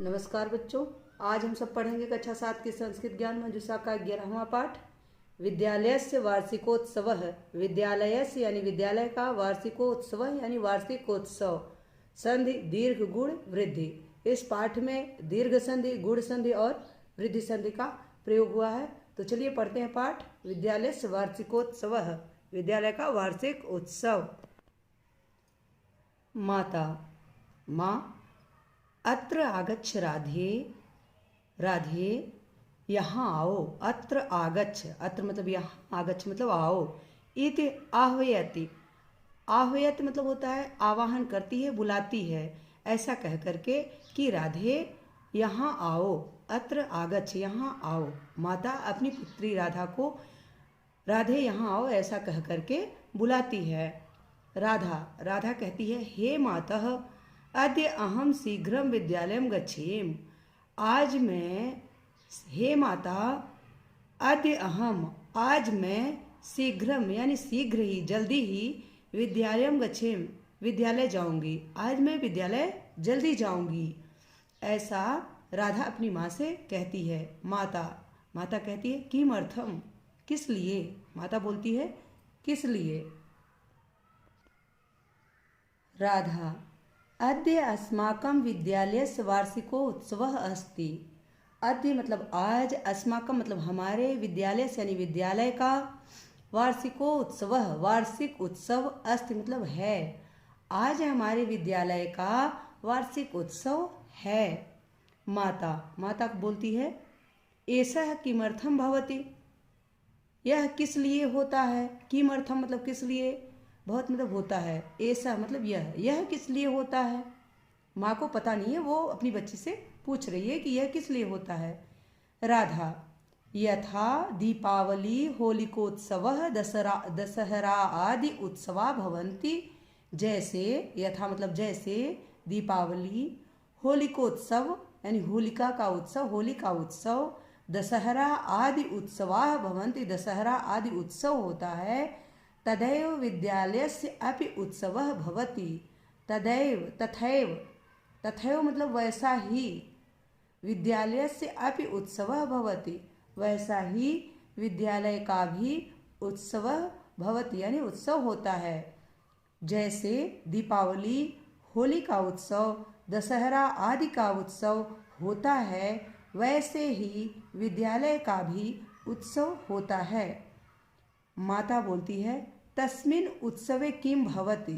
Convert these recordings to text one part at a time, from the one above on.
नमस्कार बच्चों। आज हम सब पढ़ेंगे कक्षा 7 की संस्कृत ज्ञान मंजूषा का 11वां पाठ। विद्यालयस्य वार्षिकोत्सव। विद्यालयस्य यानी विद्यालय का, वार्षिकोत्सव यानी वार्षिकोत्सव। संधि दीर्घ गुण वृद्धि। इस पाठ में दीर्घ संधि, गुण संधि और वृद्धि संधि का प्रयोग हुआ है। तो चलिए पढ़ते हैं पाठ। विद्यालयस्य वार्षिकोत्सव, विद्यालय का वार्षिक उत्सव। माता, माँ, अत्र आगच्छ राधे, राधे यहाँ आओ। अत्र आगच्छ, अत्र मतलब यहाँ, आगच्छ मतलब आओ। इति आह्वयति, आह्वयति मतलब होता है आवाहन करती है, बुलाती है। ऐसा कह करके कि राधे यहाँ आओ, अत्र आगच्छ यहाँ आओ। माता अपनी पुत्री राधा को राधे यहाँ आओ ऐसा कह करके बुलाती है। राधा, राधा कहती है, हे मातः अद्य अहम शीघ्रम विद्यालयम गच्छेम। आज मैं, हे माता, अद्य अहम, आज मैं शीघ्रम यानी शीघ्र ही, जल्दी ही, विद्यालयम गच्छेम, विद्यालय जाऊंगी। आज मैं विद्यालय जल्दी जाऊंगी। ऐसा राधा अपनी माँ से कहती है। माता, माता कहती है किमर्थम, किस लिए। माता बोलती है किस लिए। राधा, अद्य अस्माकं विद्यालयस्य वार्षिकोत्सवः अस्ति। अद्य मतलब आज, अस्माकं मतलब हमारे, विद्यालय से यानी विद्यालय का, वार्षिकोत्सवः वार्षिक उत्सव, अस्ति मतलब है। आज हमारे विद्यालय का वार्षिक उत्सव है। माता, माता बोलती है, एषः किमर्थं भवति, यह किस लिए होता है। किमर्थम मतलब किस लिए, बहुत मतलब होता है। ऐसा मतलब यह किस लिए होता है। माँ को पता नहीं है, वो अपनी बच्ची से पूछ रही है कि यह किस लिए होता है। राधा, यथा दीपावली होलिकोत्सवः दशहरा आदि उत्सवा भवन्ति। जैसे, यथा मतलब जैसे, दीपावली, होलिकोत्सव यानी होलिका का उत्सव, होली का उत्सव, दशहरा आदि उत्सवा भवन्ति, दशहरा आदि उत्सव होता है। तदैव विद्यालयस्य अपि उत्सवः भवति। तदैव, तथैव, तथैव मतलब वैसा ही, विद्यालयस्य अपि उत्सवः भवति, वैसा ही विद्यालय का भी उत्सव भवति यानी उत्सव होता है। जैसे दीपावली, होली का उत्सव, दशहरा आदि का उत्सव होता है, वैसे ही विद्यालय का भी उत्सव होता है। माता बोलती है, तस्मिन् उत्सवे किम भवति।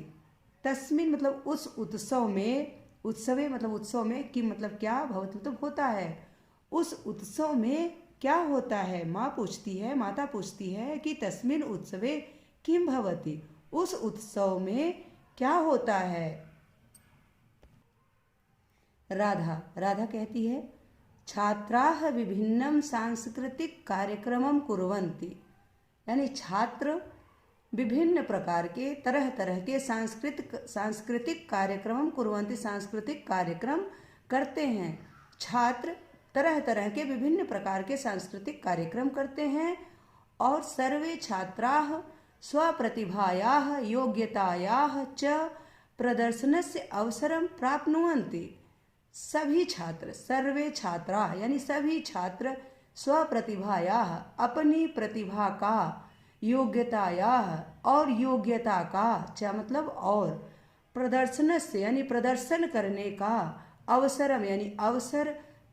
तस्मिन् मतलब उस उत्सव में, उत्सवे मतलब उत्सव में, किम मतलब क्या, भवति मतलब होता है। उस उत्सव में क्या होता है। माँ पूछती है, माता पूछती है कि तस्मिन् उत्सवे किम भवति, उस उत्सव में क्या होता है। राधा, राधा कहती है, छात्राः विभिन्नं सांस्कृतिक कार्यक्रमं कुर्वन्ति, यानी छात्र विभिन्न प्रकार के, तरह तरह के सांस्कृतिक कार्यक्रम कुर्वन्ति, सांस्कृतिक कार्यक्रम करते हैं। छात्र तरह तरह के विभिन्न प्रकार के सांस्कृतिक कार्यक्रम करते हैं। और सर्वे छात्राः स्वप्रतिभायाः योग्यतायाः च प्रदर्शनस्य अवसरं प्राप्नुवन्ति। सभी छात्र, सर्वे छात्रा यानी सभी छात्र, स्वप्रतिभायाः अपनी प्रतिभा का, योग्यतायाः और योग्यता का, च मतलब और, प्रदर्शन से यानी प्रदर्शन करने का, अवसरम यानी अवसर,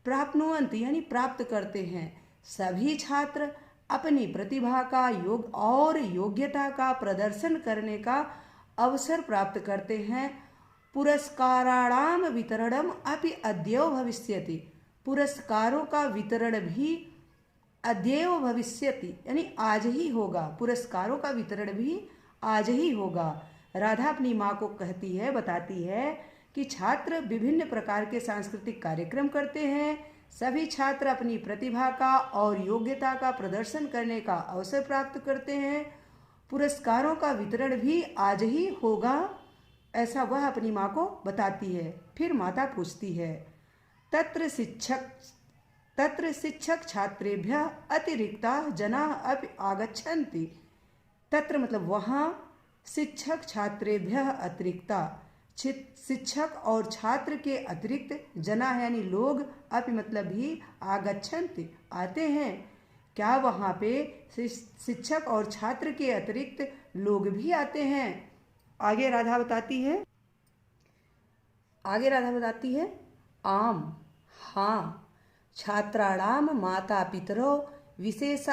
प्राप्नुवन्ति यानी प्राप्त करते हैं। सभी छात्र अपनी प्रतिभा का, योग और योग्यता का प्रदर्शन करने का अवसर प्राप्त करते हैं। पुरस्काराणाम वितरणम अपि अद्यैव भविष्यति, पुरस्कारों का वितरण भी अद्यैव भविष्यति यानी आज ही होगा। पुरस्कारों का वितरण भी आज ही होगा। राधा अपनी माँ को कहती है, बताती है कि छात्र विभिन्न प्रकार के सांस्कृतिक कार्यक्रम करते हैं। सभी छात्र अपनी प्रतिभा का और योग्यता का प्रदर्शन करने का अवसर प्राप्त करते हैं। पुरस्कारों का वितरण भी आज ही होगा, ऐसा वह अपनी माँ को बताती है। फिर माता पूछती है, तत्र शिक्षक छात्रेभ्यः अतिरिक्ताः जनाः अपि आगच्छन्ति। तत्र मतलब वहाँ, शिक्षक छात्रेभ्यः अतिरिक्ता, शिक्षक और छात्र के अतिरिक्त जना यानी लोग, अपि मतलब भी, आगच्छन्ति आते हैं। क्या वहाँ पे शिक्षक और छात्र के अतिरिक्त लोग भी आते हैं? आगे राधा बताती है आम, हाँ, छात्राणाम माता पितरो विशेष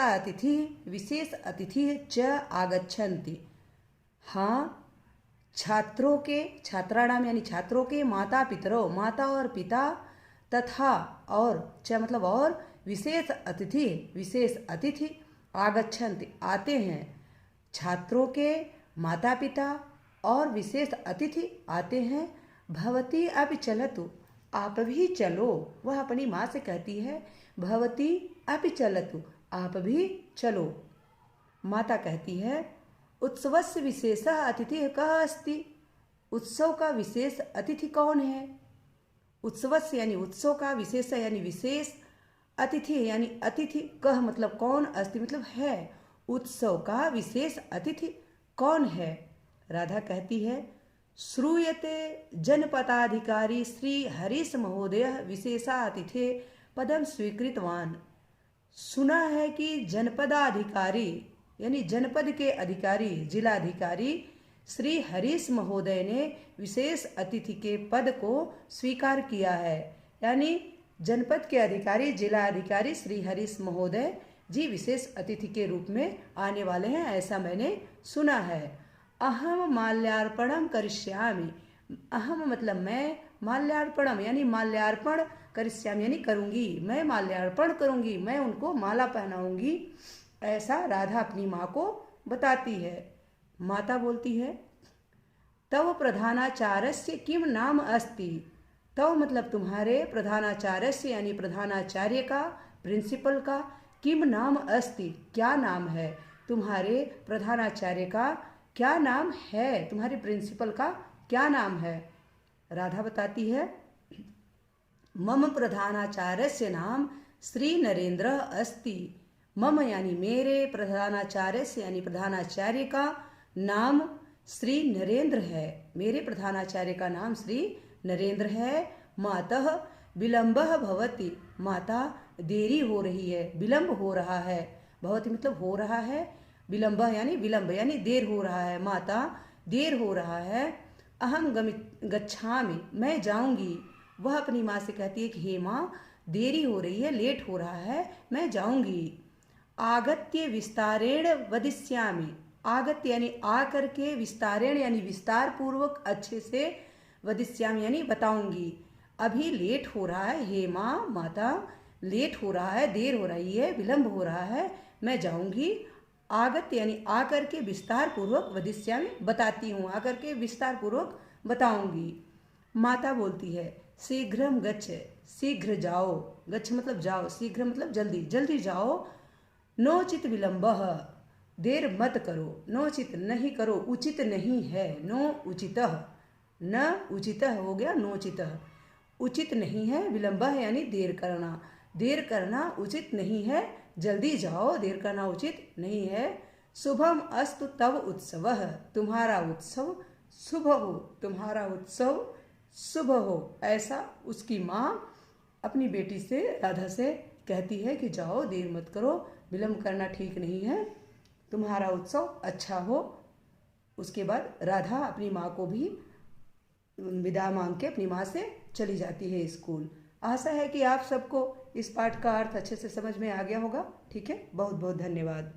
अतिथि च आगच्छन्ति। हाँ, छात्राणाम यानी छात्रों के माता पितरो, माता और पिता, तथा और च मतलब और, विशेष अतिथि आगच्छन्ति आते हैं। छात्रों के माता पिता और विशेष अतिथि आते हैं। भवती अपि चलतु, आप भी चलो। वह अपनी माँ से कहती है भवती अपि चलतु, आप भी चलो। माता कहती है उत्सवस्य विशेषः अतिथि कः अस्ति, उत्सव का विशेष अतिथि कौन है? उत्सवस्य यानी उत्सव का, विशेष यानी विशेष, अतिथि यानी अतिथि, कह मतलब कौन, अस्ति मतलब है, उत्सव का विशेष अतिथि कौन है? राधा कहती है श्रूयते जनपदाधिकारी श्री हरीश महोदय विशेषातिथे पदम स्वीकृतवान। सुना है कि जनपदाधिकारी यानी जनपद के अधिकारी, जिलाधिकारी श्री हरीश महोदय ने विशेष अतिथि के पद को स्वीकार किया है। यानी जनपद के अधिकारी, जिला अधिकारी श्री हरीश महोदय जी विशेष अतिथि के रूप में आने वाले हैं, ऐसा मैंने सुना है। अहम माल्यार्पणम करिष्यामि, अहम मतलब मैं, माल्यार्पणम यानी माल्यार्पण, करिष्यामि यानी करूंगी, मैं माल्यार्पण करूंगी, मैं उनको माला पहनाऊंगी, ऐसा राधा अपनी माँ को बताती है। माता बोलती है तव प्रधानाचार्यस्य किम नाम अस्ति। तव मतलब तुम्हारे, प्रधानाचार्यस्य यानी प्रधानाचार्य का, प्रिंसिपल का, किम नाम अस्ति क्या नाम है, तुम्हारे प्रधानाचार्य का क्या नाम है, तुम्हारे प्रिंसिपल का क्या नाम है? राधा बताती है मम प्रधानाचार्यस्य नाम श्री नरेंद्र अस्ति। मम यानी मेरे, प्रधानाचार्यस्य यानी प्रधानाचार्य का नाम श्री नरेंद्र है, मेरे प्रधानाचार्य का नाम श्री नरेंद्र है। मातः विलंबः भवति, माता देरी हो रही है, विलंब हो रहा है, भवति मतलब हो रहा है, विलंब यानी विलंब यानी देर हो रहा है, माता देर हो रहा है। अहम गच्छामि, मैं जाऊंगी। वह अपनी माँ से कहती है कि हे माँ देरी हो रही है, लेट हो रहा है, मैं जाऊंगी। आगत्य विस्तारेण वदिष्यामि, आगत्य यानी आ करके, विस्तारेण यानी विस्तार पूर्वक, अच्छे से, वदिष्यामि यानी बताऊंगी। अभी लेट हो रहा है, हे माँ, माता लेट हो रहा है, देर हो रही है, विलंब हो रहा है, मैं जाऊंगी। आगत यानी आकर के, विस्तार पूर्वक, वदिष्यामि बताती हूँ, आकर के विस्तार पूर्वक बताऊंगी। माता बोलती है शीघ्रम गच्छ, शीघ्र जाओ, गच्छ मतलब जाओ, शीघ्र मतलब जल्दी, जल्दी जाओ। नोचित विलंबः, देर मत करो, नोचित नहीं करो, उचित नहीं है, नो उचितः, न उचितः हो गया नोचितः, उचित नहीं है, विलंबः यानी देर करना, देर करना उचित नहीं है, जल्दी जाओ, देर करना उचित नहीं है। शुभम अस्तु तव उत्सवः, तुम्हारा उत्सव शुभ हो, तुम्हारा उत्सव शुभ हो, ऐसा उसकी माँ अपनी बेटी से, राधा से कहती है कि जाओ, देर मत करो, विलंब करना ठीक नहीं है, तुम्हारा उत्सव अच्छा हो। उसके बाद राधा अपनी माँ को भी विदा मांग के अपनी माँ से चली जाती है स्कूल। आशा है कि आप सबको इस पाठ का अर्थ अच्छे से समझ में आ गया होगा। ठीक है, बहुत बहुत धन्यवाद।